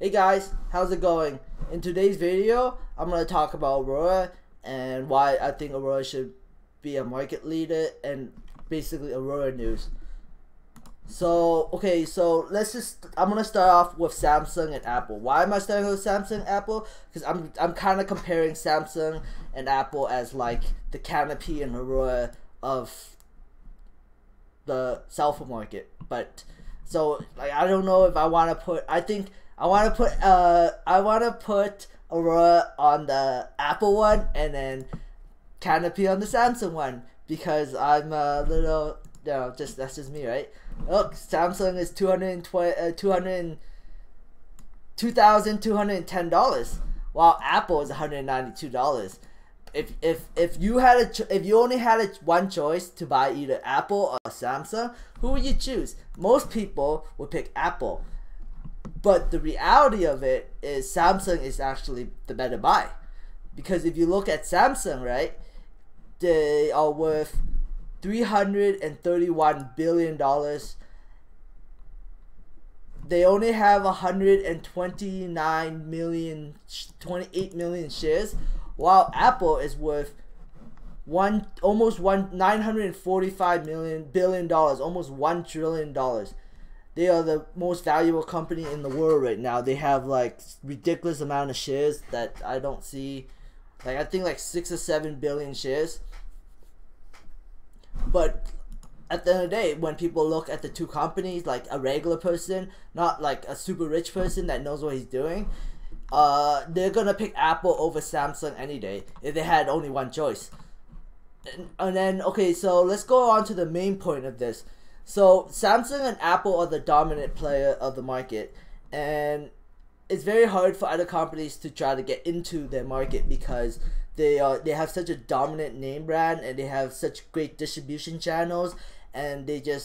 Hey guys, how's it going? In today's video, I'm going to talk about Aurora and why I think Aurora should be a market leader and basically Aurora news. So I'm going to start off with Samsung and Apple. Why am I starting with Samsung and Apple? Because I'm kind of comparing Samsung and Apple as like the canopy and Aurora of the cell phone market. But so like I don't know if I want to put I want to put Aurora on the Apple one and then Canopy on the Samsung one because I'm a little, that's just me, right? Look, Samsung is $2,210, while Apple is $192. If you only had one choice to buy either Apple or Samsung, who would you choose? Most people would pick Apple. But the reality of it is Samsung is actually the better buy. Because if you look at Samsung, right, they are worth $331 billion. They only have 28 million shares, while Apple is worth almost $945 billion, almost $1 trillion. They are the most valuable company in the world right now. They have like ridiculous amount of shares that I don't see. Like I think like 6 or 7 billion shares. But at the end of the day, when people look at the two companies, like a regular person, not like a super rich person that knows what he's doing, they're gonna pick Apple over Samsung any day if they had only one choice. And then okay, so let's go on to the main point of this. So Samsung and Apple are the dominant player of the market, and it's very hard for other companies to try to get into their market because they have such a dominant name brand and they have such great distribution channels, and they're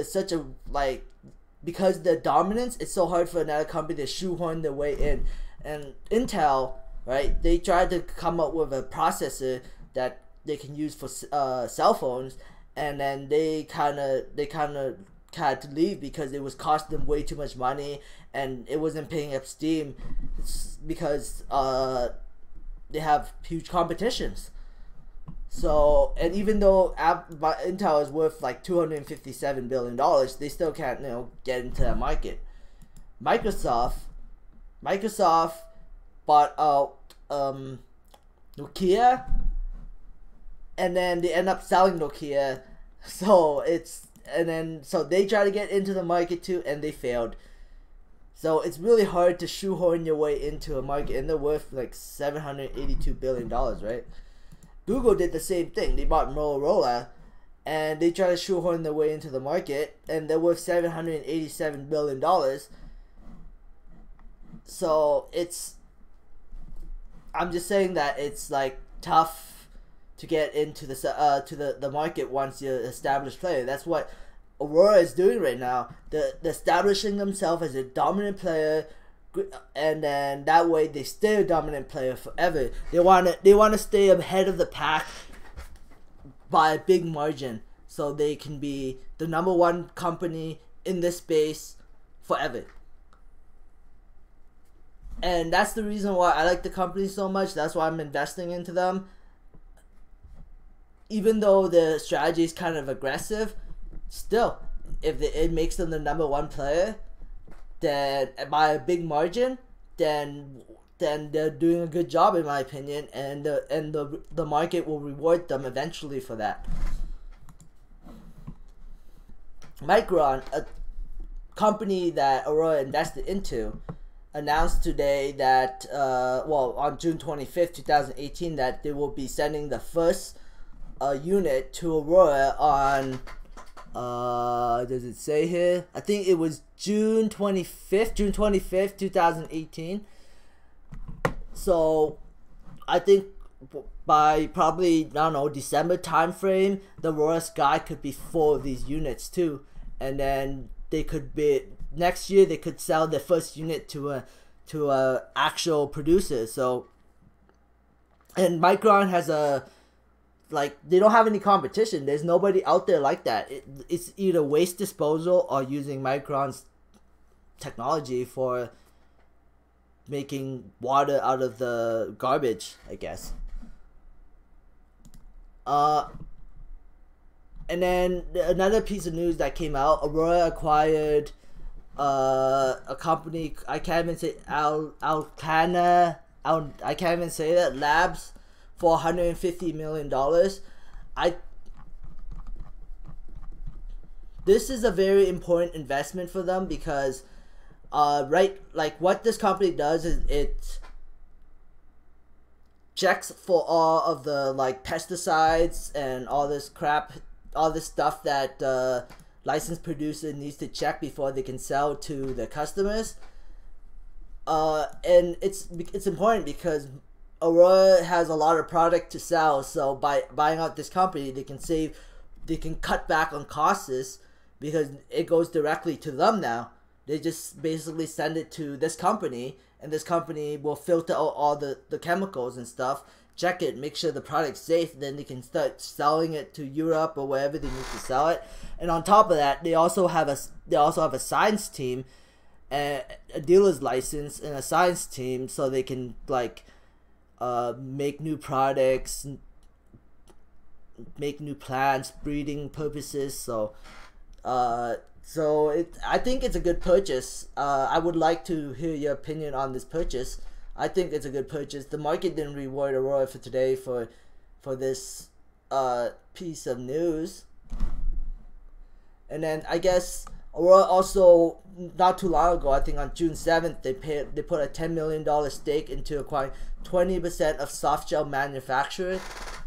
such a because the dominance, it's so hard for another company to shoehorn their way in. And Intel, right? They tried to come up with a processor that they can use for cell phones. And then they kind of had to leave because it was costing them way too much money and it wasn't paying up steam because they have huge competitions. So, and even though Intel is worth like $257 billion, they still can't get into that market. Microsoft bought out Nokia. And then they end up selling Nokia, so they try to get into the market too, and they failed. So it's really hard to shoehorn your way into a market, and they're worth like $782 billion, right? Google did the same thing. They bought Motorola, and they try to shoehorn their way into the market, and they're worth $787 billion. So I'm just saying that it's like tough to get into the market once you're an established player. That's what Aurora is doing right now. They're establishing themselves as a dominant player, and then that way they stay a dominant player forever. They want to stay ahead of the pack by a big margin, so they can be the #1 company in this space forever. And that's the reason why I like the company so much. That's why I'm investing into them. Even though the strategy is kind of aggressive, still, if it makes them the #1 player, then by a big margin, then they're doing a good job in my opinion, and the market will reward them eventually for that. Micron, a company that Aurora invested into, announced today that on June 25th, 2018, that they will be sending the first unit to Aurora on does it say here? I think it was June 25th, 2018. So I think by probably, I don't know, December time frame, the Aurora Sky could be full of these units too, and then they could be next year they could sell their first unit to a actual producer. So, and Micron has they don't have any competition. There's nobody out there like that. It's either waste disposal or using Micron's technology for making water out of the garbage, I guess. And then another piece of news that came out: Aurora acquired a company, I can't even say I can't even say that, Labs, for $150 million. This is a very important investment for them because what this company does is it checks for all of the pesticides and all this crap, all this stuff that licensed producer needs to check before they can sell to the customers. And it's important because Aurora has a lot of product to sell, so by buying out this company, they can cut back on costs because it goes directly to them now. They just basically send it to this company, and this company will filter out all the chemicals and stuff, check it, make sure the product's safe, and then they can start selling it to Europe or wherever they need to sell it. And on top of that, they also have a science team, a dealer's license, and a science team, so they can make new products, make new plants, breeding purposes. So I think it's a good purchase. I would like to hear your opinion on this purchase. I think it's a good purchase. The market didn't reward Aurora for today for this piece of news. And then I guess Aurora also, not too long ago, I think on June 7th, they put a $10 million stake into acquiring 20% of softgel manufacturer.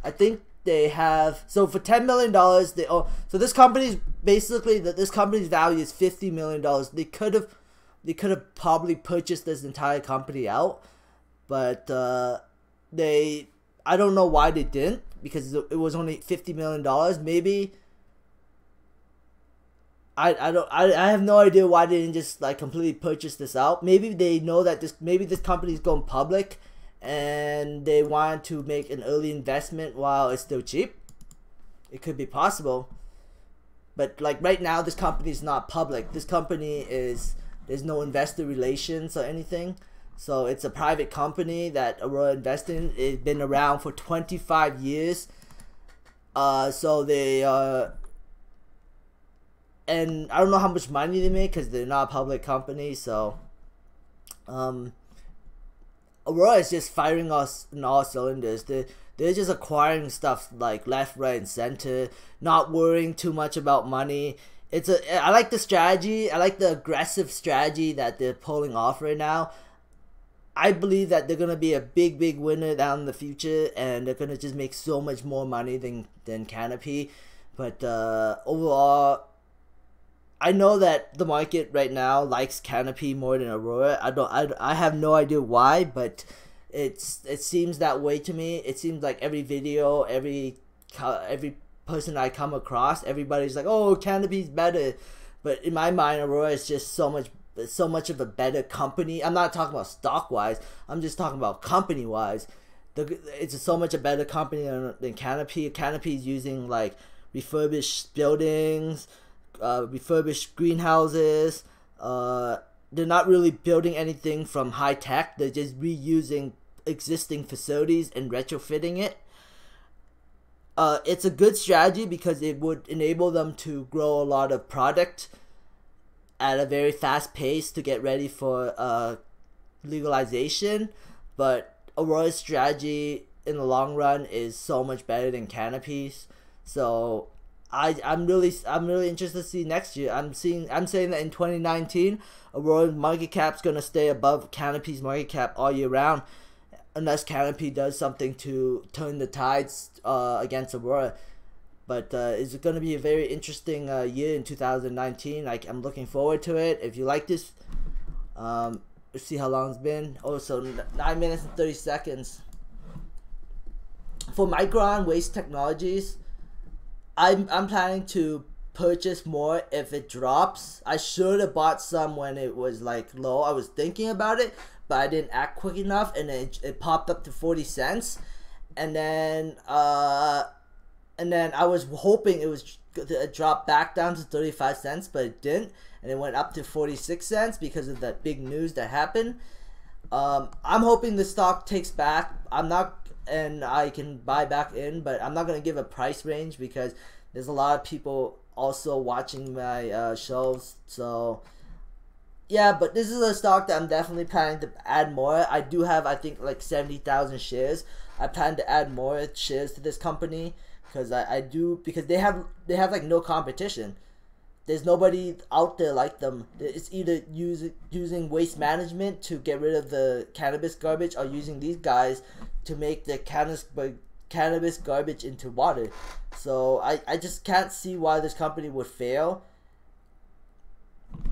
I think they have, so for $10 million, they own, so this company's basically, this company's value is $50 million. They could have probably purchased this entire company out, but I don't know why they didn't, because it was only $50 million. Maybe I have no idea why they didn't just completely purchase this out. Maybe they know that this company is going public and they want to make an early investment while it's still cheap. It could be possible. But right now, this company is not public. This company there's no investor relations or anything. So it's a private company that Aurora invested in. It's been around for 25 years. So they and I don't know how much money they make because they're not a public company. So Aurora is just firing us in all cylinders. They're just acquiring stuff left, right, and center, not worrying too much about money. I like the strategy. I like the aggressive strategy that they're pulling off right now. I believe that they're gonna be a big winner down in the future, and they're gonna just make so much more money than Canopy. But overall, I know that the market right now likes Canopy more than Aurora. I have no idea why, but it seems that way to me. It seems like every video, every person I come across, everybody's like, "Oh, Canopy's better," but in my mind, Aurora is just so much of a better company. I'm not talking about stock wise. I'm just talking about company wise. It's so much a better company than Canopy. Canopy is using refurbished buildings, refurbished greenhouses. They're not really building anything from high tech. They're just reusing existing facilities and retrofitting it. It's a good strategy because it would enable them to grow a lot of product at a very fast pace to get ready for legalization. But Aurora's strategy in the long run is so much better than Canopy's. So I'm really interested to see next year. I'm saying that in 2019, Aurora's market cap's gonna stay above Canopy's market cap all year round, unless Canopy does something to turn the tides against Aurora. But it's going to be a very interesting year in 2019. I'm looking forward to it. If you like this, let's see how long it's been. Oh, so 9 minutes and 30 seconds. For Micron Waste Technologies, I'm planning to purchase more if it drops. I should have bought some when it was low. I was thinking about it, but I didn't act quick enough, and it popped up to 40 cents. And then I was hoping it was to drop back down to 35 cents, but it didn't, and it went up to 46 cents because of that big news that happened. I'm hoping the stock takes back. I'm not, and I can buy back in, but I'm not gonna give a price range because there's a lot of people also watching my shows. So yeah, but this is a stock that I'm definitely planning to add more. I do have, I think, like 70,000 shares. I plan to add more shares to this company because I do, because they have like no competition. There's nobody out there like them. It's either using waste management to get rid of the cannabis garbage, or using these guys to make the cannabis garbage into water. So I just can't see why this company would fail.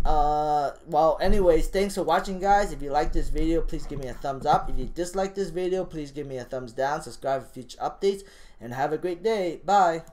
Well, anyways, thanks for watching, guys. If you like this video, please give me a thumbs up. If you dislike this video, please give me a thumbs down. Subscribe for future updates, and have a great day. Bye.